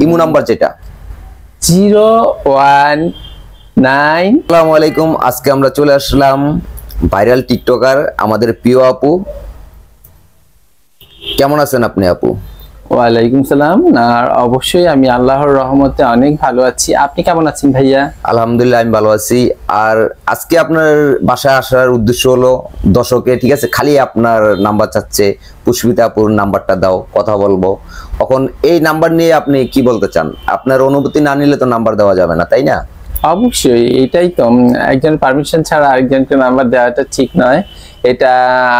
Imo number যেটা 019। আসসালামু আলাইকুম। আজকে আমরা চলে আসলাম ভাইরাল টিকটকার আমাদের প্রিয় আপু। কেমন আছেন আপনি আপু? ওয়ালাইকুম সালাম। আর অবশ্যই আমি আল্লাহর রহমতে অনেক ভালো আছি। আপনি কেমন আছেন ভাইয়া? আলহামদুলিল্লাহ আমি ভালো আছি। আর আজকে আপনার বাসায় আসার উদ্দেশ্য হলো দর্শকে, ঠিক আছে, খালি আপনার নাম্বার চাচ্ছে, পুষ্পিতা আপুর নাম্বারটা দাও, কথা বলবো। এখন এই নাম্বার নিয়ে আপনি কি বলতে চান? আপনার অনুমতি না নিলে তো নাম্বার দেওয়া যাবে না, তাই না? অবশ্যই, এটাই তো, একজন পারমিশন ছাড়া আরেকজনকে নাম্বার দেওয়াটা ঠিক নয়। এটা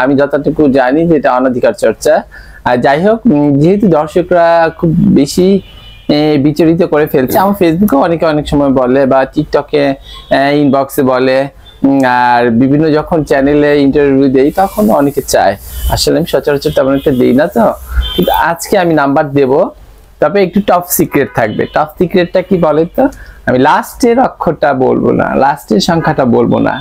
আমি যতটুকু জানি যে এটা অনধিকার চর্চা। আর যাই হোক, যেহেতু দর্শকরা খুব বেশি বিচলিত করে ফেলছে, আমার ফেসবুকে অনেকে অনেক সময় বলে বা টিকটকে ইনবক্সে বলে, আর বিভিন্ন যখন চ্যানেলে ইন্টারভিউ দেই তখন অনেকে চায়। আসলে আমি সচরাচর তেমন একটা দিই না, তো কিন্তু আজকে আমি নাম্বার দেব, তবে একটু টপ সিক্রেট থাকবে। টপ সিক্রেটটা কি বলে তো, আমি লাস্টের অক্ষরটা বলবো না, লাস্টের সংখ্যাটা বলবো না,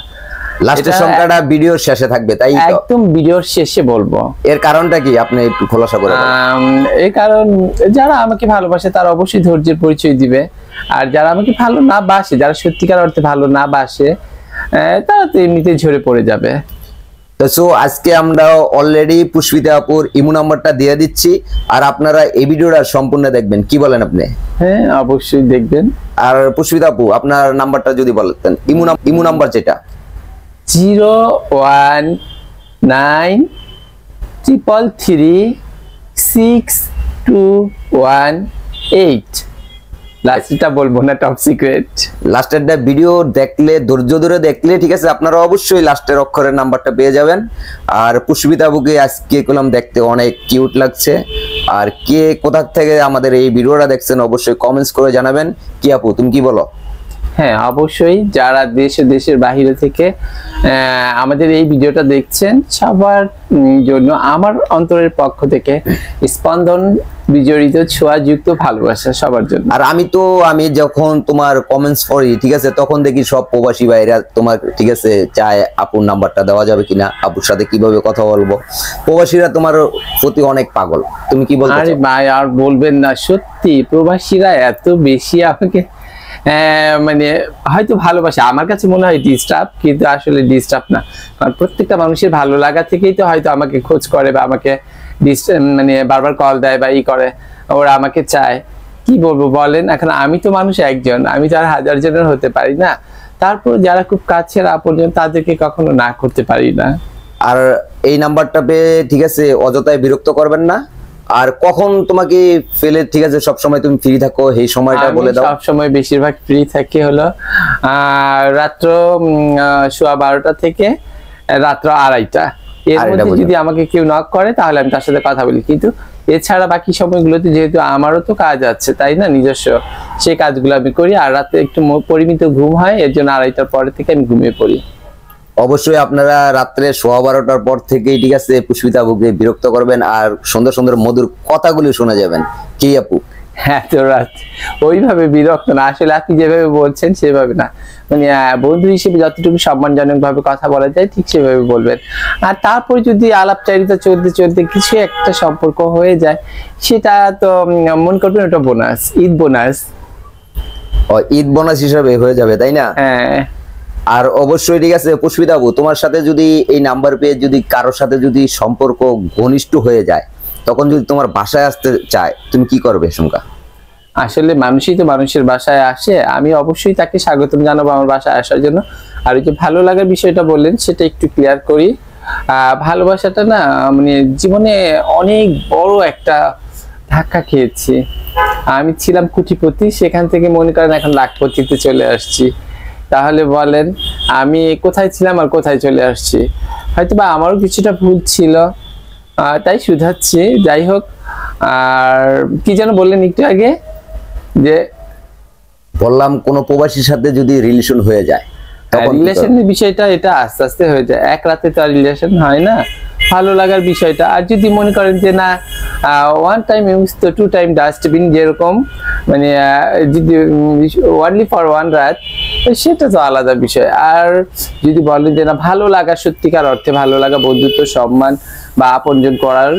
লাস্টের সংখ্যাটা ভিডিওর শেষে থাকবে, তাই তো? একদম ভিডিওর শেষে বলবো। এর কারণটা কি আপনি একটু খোলাসা করে বলুন। এই কারণ, যারা আমাকে ভালোবাসে তারা অবশ্যই ধৈর্যের পরিচয় দিবে, আর যারা আমাকে ভালো না বাসে, যারা সত্যিকার অর্থে ভালো না বাসে, তারা তো এমনিতে ঝরে পড়ে যাবে। সো আজকে আমরা অলরেডি পুষ্পিতা আপুর ইমো নাম্বারটা দিয়ে দিচ্ছি, আর আপনারা এই ভিডিওটা সম্পূর্ণ দেখবেন। কি বলেন আপনি? হ্যাঁ, অবশ্যই দেখবেন। আর পুষ্পিতা আপু, আপনার নাম্বারটা যদি বলতেন, ইমো নাম্বার যেটা 019333621 লাস্টটা বলবো না, টপ সিক্রেট। লাস্টেরটা ভিডিও দেখলে, ধৈর্য ধরে দেখলে, ঠিক আছে, আপনারা অবশ্যই লাস্টের অক্ষরের নাম্বারটা পেয়ে যাবেন। আর পুষ্পিতা আপুকে আজকে কলম দেখতে অনেক কিউট লাগছে। আর কে কোথা থেকে আমাদের এই ভিডিওটা দেখছেন অবশ্যই কমেন্টস করে জানাবেন। কি আপু, তুমি কি বলো? হ্যাঁ, অবশ্যই যারা দেশের বাইরে থেকে আমাদের এই ভিডিওটা দেখছেন, সবার জন্য আমার অন্তরের পক্ষ থেকে স্পন্দন বিজড়িত ছোঁয়াযুক্ত ভালোবাসা সবার জন্য। আর আমি যখন তোমার কমেন্টস পড়ি, ঠিক আছে, তখন দেখি সব প্রবাসী ভাইরা তোমার, ঠিক আছে, চায় আপুর নাম্বারটা দেওয়া যাবে কিনা, আপুর সাথে কিভাবে কথা বলবো। প্রবাসীরা তোমার প্রতি অনেক পাগল। তুমি কি বলতে চাও? আরে ভাই, আর বলবেন না, সত্যি প্রবাসীরা এত বেশি আমাকে মানে হয়তো ভালোবাসে, আমার কাছে মনে হয় ডিস্টার্ব, কিন্তু আসলে ডিস্টার্ব না। কারণ প্রত্যেকটা মানুষের ভালো লাগা থেকেই তো হয়তো আমাকে খোঁজ করে বা আমাকে মানে বারবার কল দেয় বা করে, ওরা আমাকে চায়। কি বলবো বলেন, এখন আমি তো মানুষ একজন, আমি তো আর হাজার জনের হতে পারি না। তারপর যারা খুব কাছের আপনজন, তাদেরকে কখনো না করতে পারি না। আর এই নাম্বারটা পেয়ে, ঠিক আছে, অযথায় বিরক্ত করবেন না। আর কখন তোমাকে ফেলে, ঠিক আছে, সব সময় তুমি ফ্রি থাকো, এই সময়টা বলে দাও। সব সময় বেশিরভাগ ফ্রি থাকি হলো রাত্র 12:15 থেকে রাত্র 2:30। এর মধ্যে যদি আমাকে কেউ নক করে তাহলে আমি তার সাথে কথা বলি, কিন্তু এছাড়া বাকি সময়গুলোতে যেহেতু আমারও তো কাজ আছে, তাই না, নিজস্ব, সেই কাজগুলো আমি করি। আর রাতে একটু পরিমিত ঘুম হয়, এর জন্য 2:30টার পরে থেকে আমি ঘুমিয়ে পড়ি। অবশ্যই আপনারা রাত্রে 12:15টার পর থেকেই, ঠিক আছে, পুষ্পিতা আপুকে বিরক্ত করবেন, আর সুন্দর সুন্দর মধুর কথাগুলি শোনা যাবেন। কি আপু? হ্যাঁ, তো রাত ওইভাবে বিরক্ত না, আসলে আপনি যেভাবে বলছেন সেভাবে না, মানে বন্ধু হিসেবে যতটুকু সম্মানজনক ভাবে কথা বলা যায় ঠিক সেভাবে বলবেন। আর তারপরে যদি আলাপচারিতা চলতে চলতে কিছু একটা সম্পর্ক হয়ে যায়, সেটা তো মনে করবেন ওটা bonus, Eid bonus. Eid bonus হিসাবে হয়ে যাবে, তাই না? হ্যাঁ। আর অবশ্যই, ঠিক আছে, পুষ্পিতা আপু, তোমার সাথে যদি এই নাম্বার পেয়ে যদি কারোর সাথে যদি সম্পর্ক ঘনিষ্ঠ হয়ে যায়, তখন যদি তোমার বাসায় আসতে চায়, তুমি কি করবে শুনকা? আসলে মানুষই তো মানুষের বাসায় আসে, আমি অবশ্যই তাকে স্বাগতম জানাবো আমার বাসায় আসার জন্য। আর ওই যে ভালো লাগার বিষয়টা বললেন, সেটা একটু ক্লিয়ার করি। ভালোবাসাটা না, মানে জীবনে অনেক বড় একটা ধাক্কা খেয়েছি। আমি ছিলাম কোটিপতি, সেখান থেকে মনে করেন এখন লাখপতিতে চলে আসছি। তাহলে বলেন আমি কোথায় ছিলাম আর কোথায় চলে আসছি? হয়তো বা আমারও কিছুটা ভুল ছিল, তাই শুধাচ্ছি। যাই হোক, আর কি যেন বললেন একটু আগে, যে বললাম কোন প্রবাসীর সাথে যদি রিলেশন হয়ে যায়, রিলেশনের বিষয়টা এটা আস্তে আস্তে হয়ে যায়, এক রাতে তো আর রিলেশন হয় না। ভালো লাগার বিষয়টা, আর যদি মনে করেন যে না, ওয়ান টাইম ইউজ তো টু টাইম ডাস্টবিন, যেরকম মানে যদি ওয়ানলি ফর ওয়ান রাত, সেটা তো আলাদা বিষয়। আর যদি বলেন যে না, ভালো লাগা, সত্যিকার অর্থে ভালো লাগা, বন্ধুত্ব, সম্মান বা আপনজন করার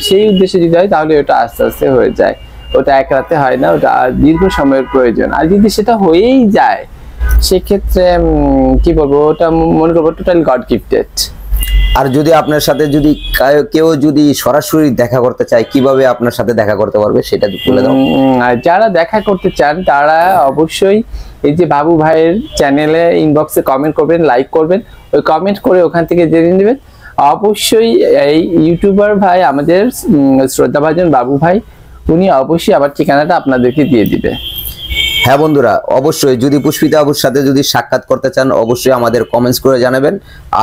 সেই উদ্দেশ্যে যদি হয়, তাহলে ওটা আস্তে আস্তে হয়ে যায়। ওটা এক রাতে হয় না, ওটা দীর্ঘ সময়ের প্রয়োজন। আর যদি সেটা হয়েই যায় সেক্ষেত্রে কি বলবো, ওটা মনে করবো টোটাল গড গিফটেড। আর যদি আপনার সাথে যদি কেউ যদি সরাসরি দেখা করতে চায়, কিভাবে আপনার সাথে দেখা করতে পারবে সেটা বলে দাও। যারা দেখা করতে চান তারা অবশ্যই এই যে বাবু ভাইয়ের চ্যানেলে ইনবক্সে কমেন্ট করবেন, লাইক করবেন, ওই কমেন্ট করে ওখান থেকে জেনে নেবেন। অবশ্যই এই ইউটিউবার ভাই আমাদের শ্রদ্ধাভাজন বাবু ভাই, উনি অবশ্যই আবার ঠিকানাটা আপনাদেরকে দিয়ে দিবে। হ্যাঁ বন্ধুরা, অবশ্যই যদি পুষ্পিতা আপুর সাথে যদি সাক্ষাৎ করতে চান অবশ্যই আমাদের কমেন্টস করে জানাবেন।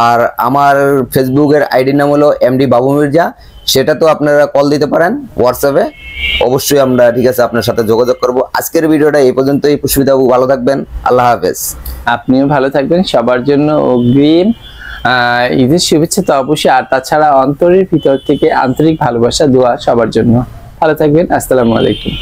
আর আমার ফেসবুকের আইডির নাম হলো এমডি বাবু মির্জা, সেটা তো আপনারা কল দিতে পারেন হোয়াটসঅ্যাপে, অবশ্যই আমরা ঠিক আছে আপনার সাথে যোগাযোগ করব। আজকের ভিডিওটা এই পর্যন্তই। পুষ্পিতা আপু ভালো থাকবেন, আল্লাহ হাফেজ। আপনিও ভালো থাকবেন, সবার জন্য অগ্রিম ঈদের শুভেচ্ছা তো অবশ্যই। আর তাছাড়া অন্তরের ভিতর থেকে আন্তরিক ভালোবাসা, দোয়া সবার জন্য। ভালো থাকবেন, আসসালামু আলাইকুম।